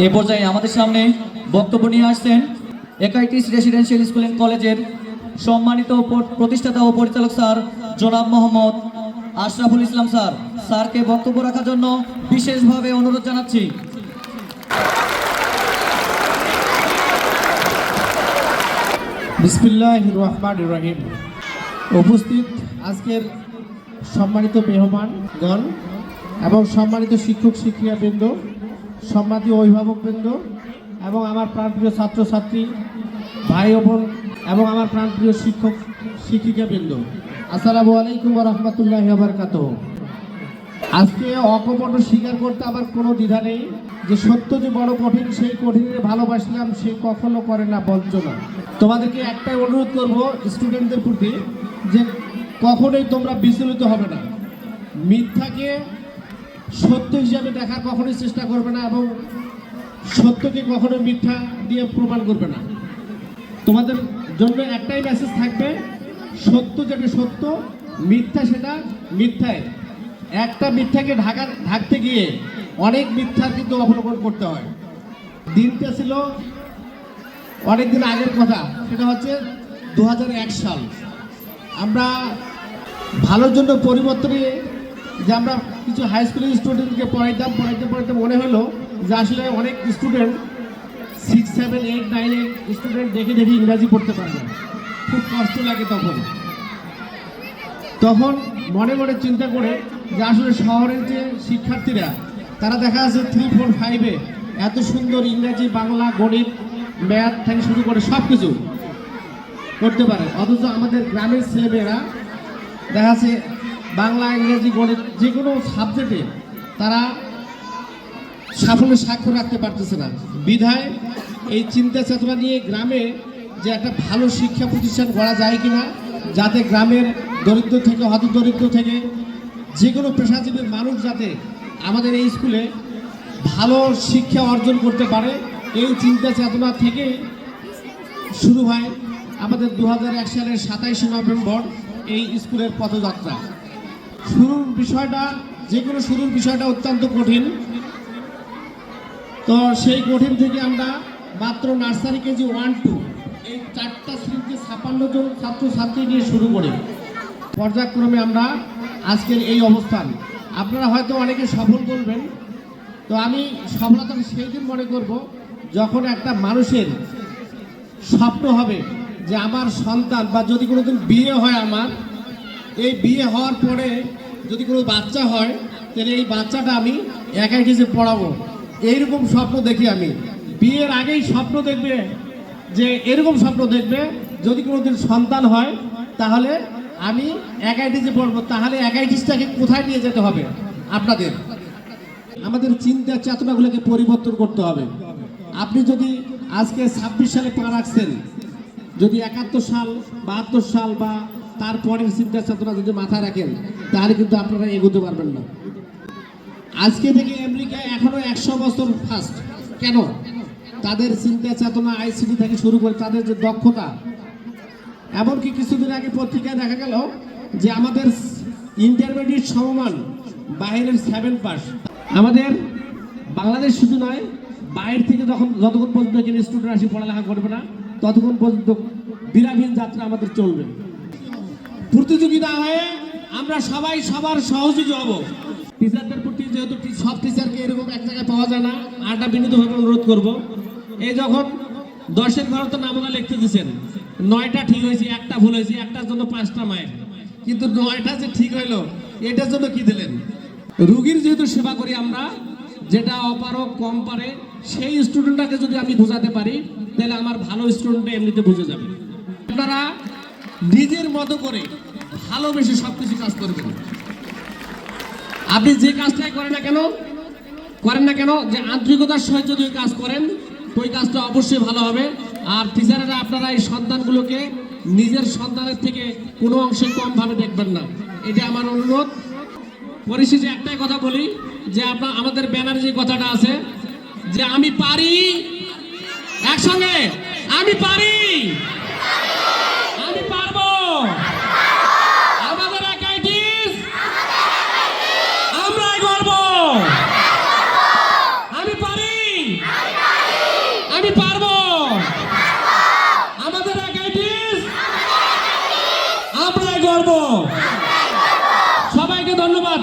এ পর্যায়ে আমাদের সামনে বক্তব্য নিয়ে আসছেন একাইটিস রেসিডেন্সিয়াল স্কুল অ্যান্ড কলেজের সম্মানিত প্রতিষ্ঠাতা ও পরিচালক স্যার জনাব মোহাম্মদ আশরাফুল ইসলাম স্যার। স্যারকে বক্তব্য রাখার জন্য বিশেষভাবে অনুরোধ জানাচ্ছি। বিসমিল্লাহির রহমানির রহিম। উপস্থিত আজকের সম্মানিত মেহমানগণ এবং সম্মানিত শিক্ষক শিক্ষিকাবৃন্দ, সম্মানিত অভিভাবকবৃন্দ এবং আমার প্রাণপ্রিয় ছাত্রছাত্রী ভাই বোন এবং আমার প্রাণপ্রিয় শিক্ষক শিক্ষিকাবৃন্দ, আসসালামু আলাইকুম ওয়া রাহমাতুল্লাহি ওয়া বারাকাতুহু। আজকে অকপট স্বীকার করতে আমার কোনো দ্বিধা নেই যে সত্য যে বড় কঠিন, সেই কঠিনের ভালোবাসলাম সে কখনো করে না বঞ্চনা। তোমাদেরকে একটাই অনুরোধ করব স্টুডেন্টদের প্রতি যে কখনোই তোমরা বিচলিত হবে না, মিথ্যাকে সত্য হিসাবে দেখার কখনোই চেষ্টা করবে না এবং সত্যকে কখনো মিথ্যা দিয়ে প্রমাণ করবে না। তোমাদের জন্য একটাই মেসেজ থাকবে, সত্য যেটা সত্য, মিথ্যা সেটা মিথ্যায়। একটা মিথ্যাকে ঢাকতে গিয়ে অনেক মিথ্যার কিন্তু অবলম্বন করতে হয়। দিনটা ছিল অনেকদিন আগের কথা, সেটা হচ্ছে 2001 সাল। আমরা ভালোর জন্য পরিবর্তনে যে আমরা কিছু হাই স্কুলের স্টুডেন্টকে পড়াইতে মনে হলো যে আসলে অনেক স্টুডেন্ট 6, 7, 8, 9 স্টুডেন্ট দেখে ইংরাজি পড়তে পারবে, খুব কষ্ট লাগে। তখন মনে মনে চিন্তা করে যে আসলে শহরের যে শিক্ষার্থীরা তারা দেখা যাচ্ছে 3, 4, 5-এ এত সুন্দর ইংরাজি, বাংলা, গণিত, ম্যাথ থেকে শুরু করে সব কিছু করতে পারে, অথচ আমাদের গ্রামের ছেলেমেয়েরা দেখা যাচ্ছে বাংলা, ইংরেজি, গণিত যে কোনো সাবজেক্টে তারা সাফল্যের স্বাক্ষর রাখতে পারতেছে না। বিধায় এই চিন্তা চেতনা নিয়ে গ্রামে যে একটা ভালো শিক্ষা প্রতিষ্ঠান করা যায় কিনা, যাতে গ্রামের দরিদ্র থেকে হতদরিদ্র থেকে যে কোনো পেশাজীবীর মানুষ যাতে আমাদের এই স্কুলে ভালো শিক্ষা অর্জন করতে পারে, এই চিন্তা চেতনা থেকে শুরু হয় আমাদের 2001 সালের 27শে নভেম্বর এই স্কুলের পথযাত্রা। শুরুর বিষয়টা অত্যন্ত কঠিন। তো সেই কঠিন থেকে আমরা মাত্র নার্সারি কেজি 1, 2 এই 4টা শ্রেণীতে 56 জন ছাত্রছাত্রী নিয়ে শুরু করি। পর্যায়ক্রমে আমরা আজকের এই অবস্থান। আপনারা হয়তো অনেকে সফল বলবেন, তো আমি সফলতা সেই দিন মনে করব যখন একটা মানুষের স্বপ্ন হবে যে আমার সন্তান, বা যদি কোনোদিন বিয়ে হয়, আমার এই বিয়ে হওয়ার পরে যদি কোনো বাচ্চা হয়, তাহলে এই বাচ্চাটা আমি একাই পড়াবো, এইরকম স্বপ্ন দেখি আমি। বিয়ের আগেই স্বপ্ন দেখবে যে এরকম স্বপ্ন দেখবে যদি কোনোদিন সন্তান হয় তাহলে আমি একাইটিসে পড়বো। তাহলে একাইটিসটাকে কোথায় নিয়ে যেতে হবে? আপনাদের আমাদের চিন্তা চেতনাগুলোকে পরিবর্তন করতে হবে। আপনি যদি আজকে 26 সালে পা রাখছেন, যদি 71 সাল, 72 সাল বা তারপরের চিন্তা চেতনা যদি মাথায় রাখেন, তাহলে কিন্তু আপনারা এগোতে পারবেন না। আজকে থেকে আমেরিকা এখনো 100 বছর ফার্স্ট। কেন? তাদের চিন্তা চেতনা, আইসিটি থেকে শুরু করে তাদের যে দক্ষতা। এমনকি কিছুদিন আগে পত্রিকায় দেখা গেল যে আমাদের ইন্টারমিডিয়েট সমমান বাইরের 7 পাস। আমাদের বাংলাদেশ শুধু নয়, বাইরে থেকে যতক্ষণ পর্যন্ত এখানে স্টুডেন্ট আসি পড়ালেখা করবে না, ততক্ষণ পর্যন্ত বিরামহীন যাত্রা আমাদের চলবে। প্রতিযোগিতা হয়ে আমরা সবাই সবার সহযোগী হব। টিচারদের প্রতি, যেহেতু সব টিচারকে এরকম এক জায়গায় পাওয়া যায় না, আরটা বিনীতভাবে অনুরোধ করব, এই যখন 10-এর ঘরে তো নামনা লিখতে দিচ্ছেন, 9টা ঠিক হয়েছে, একটা ভুল হয়েছে, একটার জন্য 5টা মাইল, কিন্তু 9টা যে ঠিক হইলো এটার জন্য কি দিলেন? রুগীর যেহেতু সেবা করি আমরা, যেটা অপারক কম পারে সেই স্টুডেন্টটাকে যদি আমি বোঝাতে পারি, তাহলে আমার ভালো স্টুডেন্টটা এমনিতে বুঝে যাবে। আপনারা নিজের মতো করে ভালোবেসে সবকিছু কাজ করবেন। আপনি যে কাজটাই করেন না কেন, যে আন্তরিকতার সহিত যদি কাজ করেন, ওই কাজটা অবশ্যই ভালো হবে। আর টিচারেরা আপনারা এই সন্তানগুলোকে নিজের সন্তানের থেকে কোনো অংশে কম ভাবে দেখবেন না, এটা আমার অনুরোধ। পরিশেষে একটাই কথা বলি যে আমাদের ব্যানারে যে কথাটা আছে যে আমি পারি, একসঙ্গে আমি পারি, আমি পারবো, আমাদের একাইটিস আমরাই করব, আমি পারি। পারবো? সবাইকে ধন্যবাদ।